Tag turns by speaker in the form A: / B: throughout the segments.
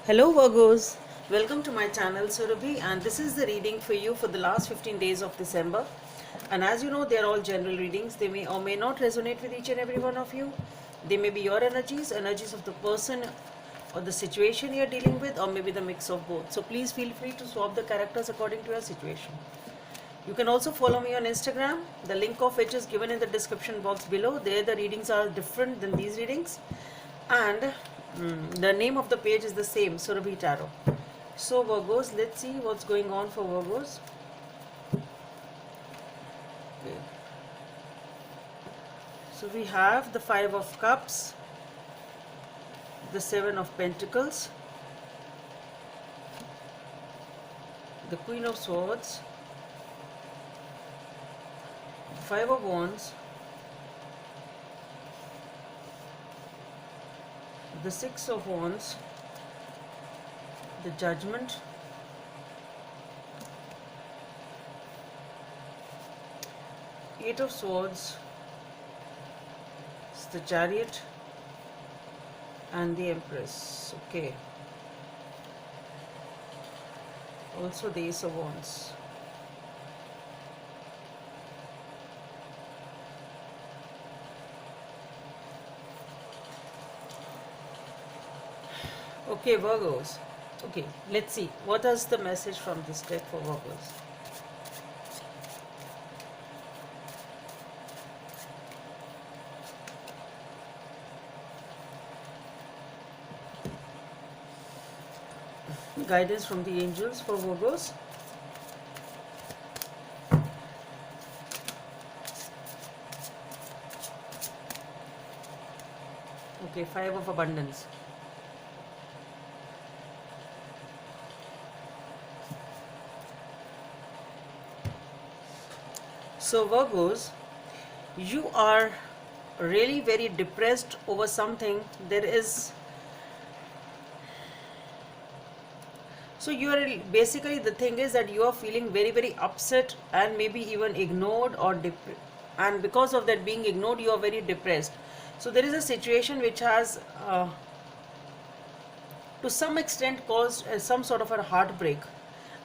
A: Hello Virgos, welcome to my channel Surabhi, and this is the reading for you for the last 15 days of December. And as you know, they are all general readings. They may or may not resonate with each and every one of you. They may be your energies of the person or the situation you are dealing with, or maybe the mix of both. So please feel free to swap the characters according to your situation. You can also follow me on Instagram, the link of which is given in the description box below. There the readings are different than these readings, and the name of the page is the same, Surabhi Tarot. So Virgos, let's see what's going on for Virgos. Okay. So we have the Five of Cups, the Seven of Pentacles, the Queen of Swords, Five of Wands, the Six of Wands, the Judgment, Eight of Swords, it's the Chariot, and the Empress. Okay. Also the Ace of Wands. Okay, Virgos. Okay, let's see. What is the message from this deck for Virgos? Guidance from the angels for Virgos. Okay, Five of Abundance. So Virgos, you are really very depressed over something. There is, so you are basically, the thing is that you are feeling very upset and maybe even ignored, or and because of that being ignored, you are very depressed. So there is a situation which has to some extent caused some sort of a heartbreak,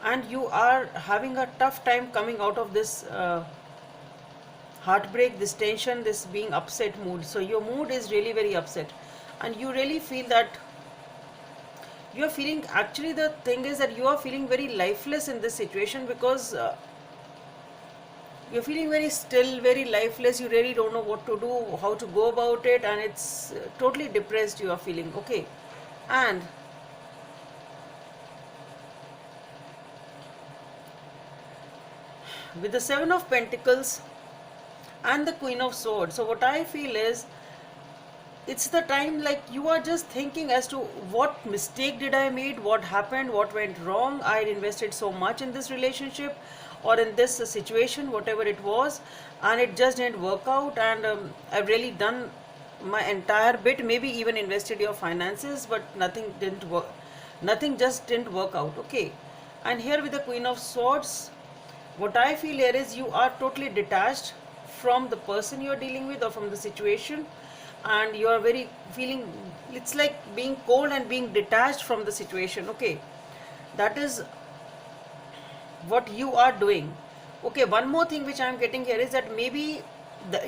A: and you are having a tough time coming out of this heartbreak, this tension, this being upset mood. So your mood is really very upset, and you really feel that you are feeling, actually the thing is that you are feeling very lifeless in this situation, because you're feeling very still, very lifeless. You really don't know what to do, how to go about it, and it's totally depressed you are feeling. Okay. And with the Seven of Pentacles and the Queen of Swords, so what I feel is, it's the time like you are just thinking as to what mistake did I made, what happened, what went wrong. I invested so much in this relationship or in this situation, whatever it was, and it just didn't work out, and I've really done my entire bit, maybe even invested your finances, but nothing didn't work, nothing just didn't work out. Okay. And here with the Queen of Swords, what I feel here is you are totally detached from the person you are dealing with or from the situation, and you are very feeling, it's like being cold and being detached from the situation. Okay, that is what you are doing. Okay, one more thing which I am getting here is that maybe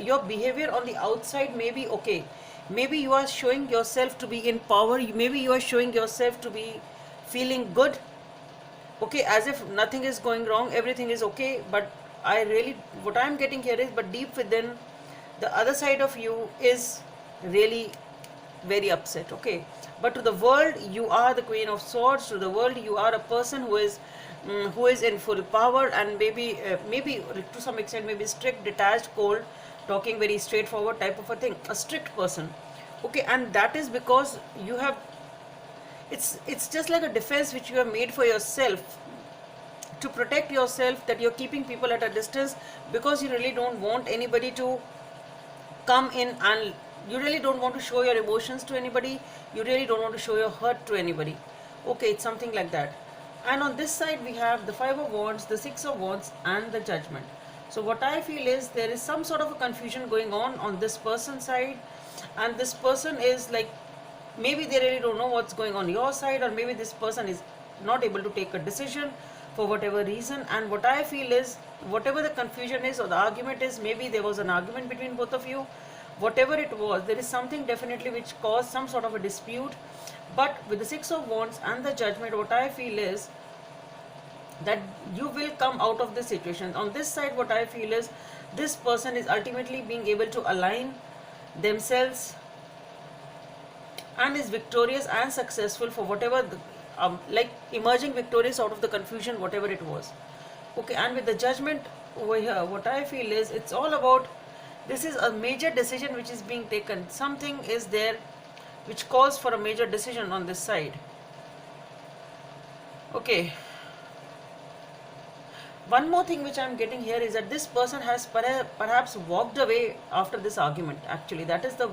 A: your behavior on the outside may be okay, maybe you are showing yourself to be in power, maybe you are showing yourself to be feeling good, okay, as if nothing is going wrong, everything is okay. But I really, what I'm getting here is, but deep within, the other side of you is really very upset. Okay, but to the world you are the Queen of Swords. To the world you are a person who is in full power, and maybe to some extent maybe strict, detached, cold, talking, very straightforward type of a thing, a strict person. Okay, and that is because you have, it's just like a defense which you have made for yourself, to protect yourself, that you're keeping people at a distance because you really don't want anybody to come in, and you really don't want to show your emotions to anybody, you really don't want to show your hurt to anybody. Okay, it's something like that. And on this side we have the Five of Wands, the Six of Wands, and the Judgment. So what I feel is there is some sort of a confusion going on this person's side, and this person is like maybe they really don't know what's going on your side, or maybe this person is not able to take a decision for whatever reason. And what I feel is, whatever the confusion is or the argument is, maybe there was an argument between both of you, whatever it was, there is something definitely which caused some sort of a dispute. But with the Six of Wands and the Judgment, what I feel is that you will come out of this situation. On this side, what I feel is, this person is ultimately being able to align themselves and is victorious and successful for whatever like emerging victorious out of the confusion, whatever it was. Okay, and with the Judgment over here, what I feel is, it's all about, this is a major decision which is being taken. Something is there which calls for a major decision on this side. Okay, one more thing which I am getting here is that this person has perhaps walked away after this argument. Actually, that is the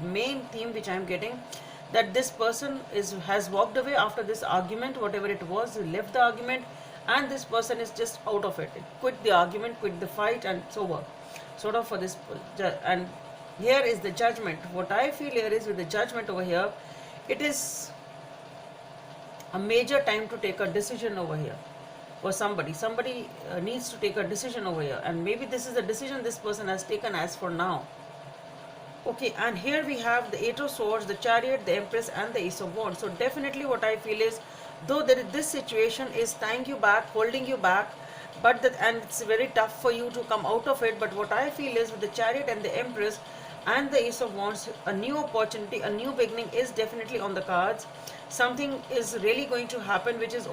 A: main theme which I am getting, that this person has walked away after this argument, whatever it was, left the argument, and this person is just out of it. Quit the argument, quit the fight, and it's over. Sort of for this. And here is the Judgment. What I feel here is, with the Judgment over here, it is a major time to take a decision over here. For somebody needs to take a decision over here, and maybe this is the decision this person has taken as for now. Okay, and here we have the Eight of Swords, the Chariot, the Empress, and the Ace of Wands. So definitely what I feel is, though this situation is tying you back, holding you back, and it's very tough for you to come out of it, but what I feel is, with the Chariot and the Empress and the Ace of Wands, a new opportunity, a new beginning is definitely on the cards. Something is really going to happen which is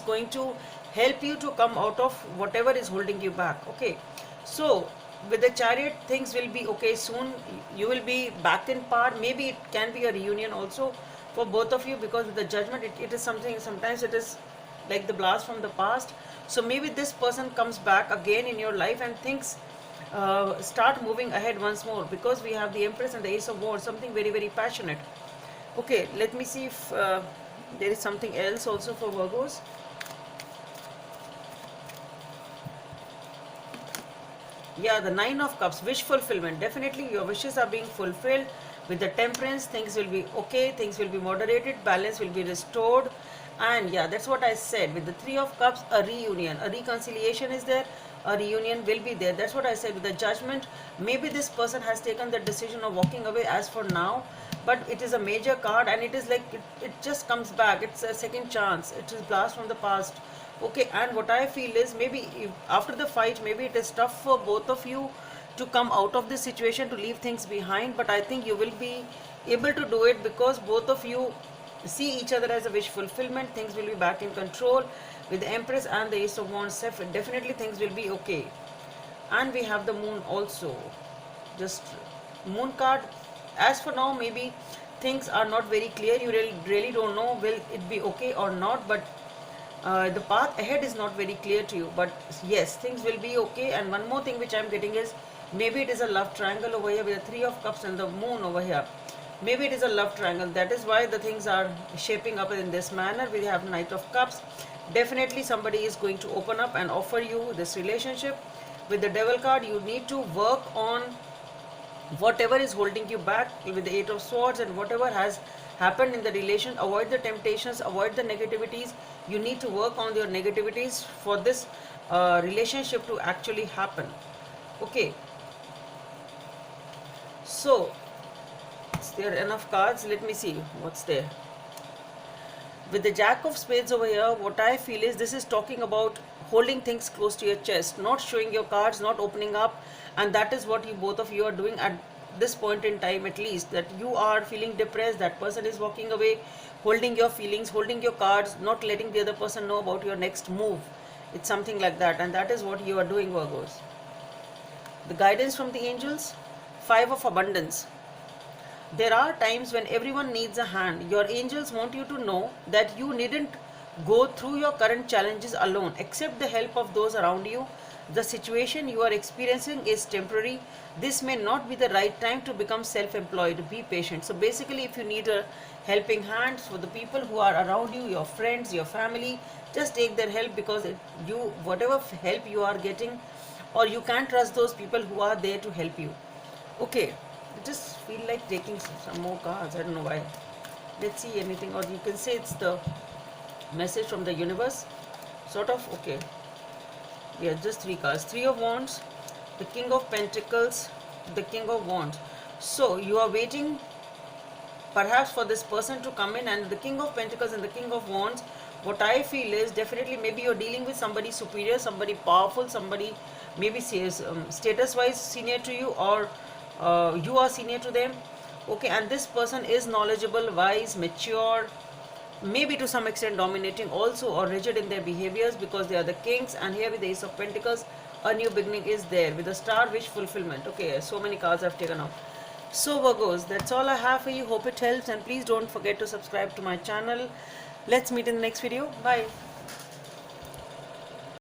A: going to help you to come out of whatever is holding you back. Okay, so with the Chariot, things will be okay soon. You will be back in par. Maybe it can be a reunion also for both of you, because with the Judgment, it is something, sometimes it is like the blast from the past. So maybe this person comes back again in your life, and things start moving ahead once more, because we have the Empress and the Ace of Wands, something very, very passionate. Okay, let me see if there is something else also for Virgos. Yeah, the Nine of Cups, wish fulfillment. Definitely your wishes are being fulfilled. With the Temperance, things will be okay, things will be moderated, balance will be restored. And yeah, that's what I said. With the Three of Cups, a reunion, a reconciliation is there, a reunion will be there. That's what I said. With the Judgment, maybe this person has taken the decision of walking away as for now, but it is a major card, and it is like it just comes back. It's a second chance. It is blast from the past. Okay, and what I feel is, maybe after the fight, maybe it is tough for both of you to come out of this situation, to leave things behind, but I think you will be able to do it, because both of you see each other as a wish fulfillment. Things will be back in control. With the Empress and the Ace of Wands, definitely things will be okay. And we have the Moon also, just Moon card. As for now, maybe things are not very clear. You really don't know will it be okay or not, but the path ahead is not very clear to you. But yes, things will be okay. And one more thing which I'm getting is, maybe it is a love triangle over here with the Three of Cups and the Moon over here. Maybe it is a love triangle. That is why the things are shaping up in this manner. We have Knight of Cups. Definitely somebody is going to open up and offer you this relationship. With the Devil card, you need to work on whatever is holding you back. With the Eight of Swords, and whatever has happened in the relation, avoid the temptations, avoid the negativities. You need to work on your negativities for this relationship to actually happen. Okay, so is there enough cards? Let me see what's there. With the Jack of Spades over here, what I feel is, this is talking about holding things close to your chest, not showing your cards, not opening up, and that is what both of you are doing at this point in time, at least, that you are feeling depressed, that person is walking away, holding your feelings, holding your cards, not letting the other person know about your next move. It's something like that, and that is what you are doing, Virgos. The guidance from the angels, Five of Abundance. There are times when everyone needs a hand. Your angels want you to know that you needn't go through your current challenges alone. Accept the help of those around you. The situation you are experiencing is temporary. This may not be the right time to become self-employed. Be patient. So basically, if you need a helping hand for the people who are around you, your friends, your family, just take their help, because whatever help you are getting, or you can't trust those people who are there to help you. Okay, I just feel like taking some more cards. I don't know why. Let's see anything, or you can say it's the message from the universe, sort of. Okay, yeah, just three cards. Three of Wands, the King of Pentacles, the King of Wands. So you are waiting perhaps for this person to come in, and the King of Pentacles and the King of Wands, what I feel is definitely maybe you're dealing with somebody superior, somebody powerful, somebody maybe says status wise senior to you, or you are senior to them. Okay, and this person is knowledgeable, wise, mature, maybe to some extent dominating also, or rigid in their behaviors, because they are the kings. And here with the Ace of Pentacles, a new beginning is there with the star, wish fulfillment. Okay, so many cards I've taken out. So Virgos, that's all I have for you. Hope it helps, and please don't forget to subscribe to my channel. Let's meet in the next video. Bye.